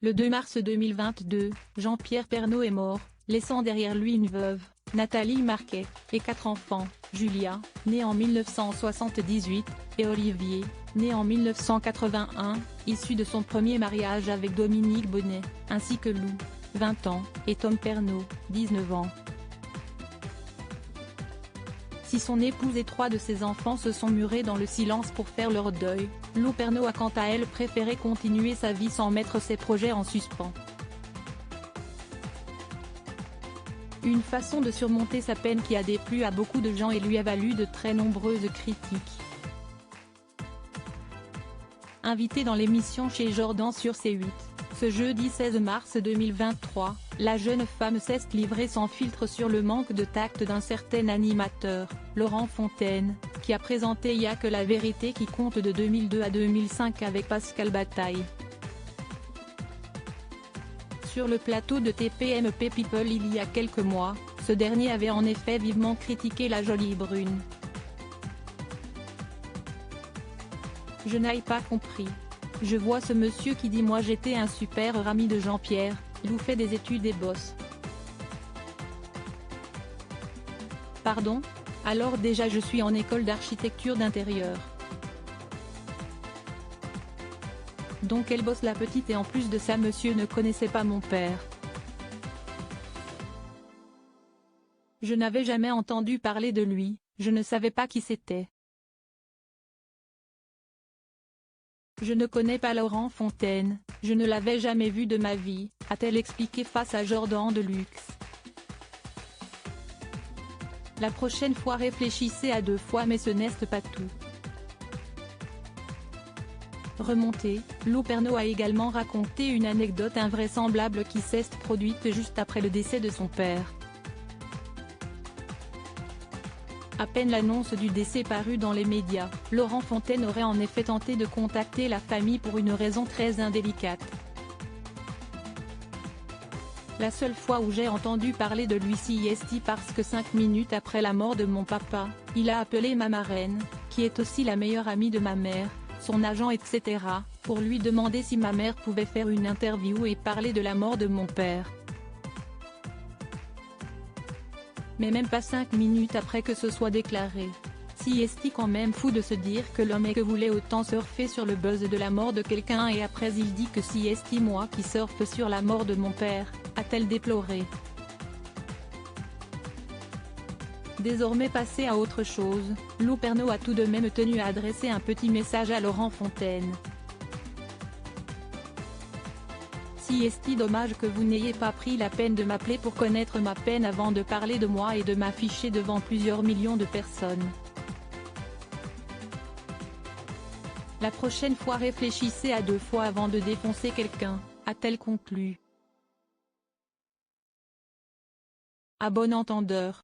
Le 2 mars 2022, Jean-Pierre Pernaut est mort, laissant derrière lui une veuve, Nathalie Marquet, et 4 enfants, Julia, née en 1978, et Olivier, né en 1981, issu de son premier mariage avec Dominique Bonnet, ainsi que Lou, 20 ans, et Tom Pernaut, 19 ans. Si son épouse et 3 de ses enfants se sont murés dans le silence pour faire leur deuil, Lou Pernaut a quant à elle préféré continuer sa vie sans mettre ses projets en suspens. Une façon de surmonter sa peine qui a déplu à beaucoup de gens et lui a valu de très nombreuses critiques. Invitée dans l'émission Chez Jordan sur C8, ce jeudi 16 mars 2023, la jeune femme s'est livrée sans filtre sur le manque de tact d'un certain animateur, Laurent Fontaine, qui a présenté Il y a que la vérité qui compte de 2002 à 2005 avec Pascal Bataille. Sur le plateau de TPMP People il y a quelques mois, ce dernier avait en effet vivement critiqué la jolie brune. Je n'ai pas compris. Je vois ce monsieur qui dit moi j'étais un super ami de Jean-Pierre, Lou fait des études et bosse. Pardon? Alors déjà je suis en école d'architecture d'intérieur. Donc elle bosse la petite et en plus de ça monsieur ne connaissait pas mon père. Je n'avais jamais entendu parler de lui, je ne savais pas qui c'était. Je ne connais pas Laurent Fontaine, je ne l'avais jamais vu de ma vie, a-t-elle expliqué face à Jordan de Luxe. La prochaine fois réfléchissez à 2 fois mais ce n'est pas tout. Remontée, Lou Pernaut a également raconté une anecdote invraisemblable qui s'est produite juste après le décès de son père. À peine l'annonce du décès parue dans les médias, Laurent Fontaine aurait en effet tenté de contacter la famille pour une raison très indélicate. La seule fois où j'ai entendu parler de lui c'est parce que 5 minutes après la mort de mon papa, il a appelé ma marraine, qui est aussi la meilleure amie de ma mère, son agent etc., pour lui demander si ma mère pouvait faire une interview et parler de la mort de mon père. Mais même pas 5 minutes après que ce soit déclaré. C'est quand même fou de se dire que l'homme que voulait autant surfer sur le buzz de la mort de quelqu'un et après il dit que c'est moi qui surfe sur la mort de mon père, a-t-elle déploré. Désormais passé à autre chose, Lou Pernaut a tout de même tenu à adresser un petit message à Laurent Fontaine. C'est dommage que vous n'ayez pas pris la peine de m'appeler pour connaître ma peine avant de parler de moi et de m'afficher devant plusieurs millions de personnes. La prochaine fois réfléchissez à 2 fois avant de défoncer quelqu'un, a-t-elle conclu. À bon entendeur.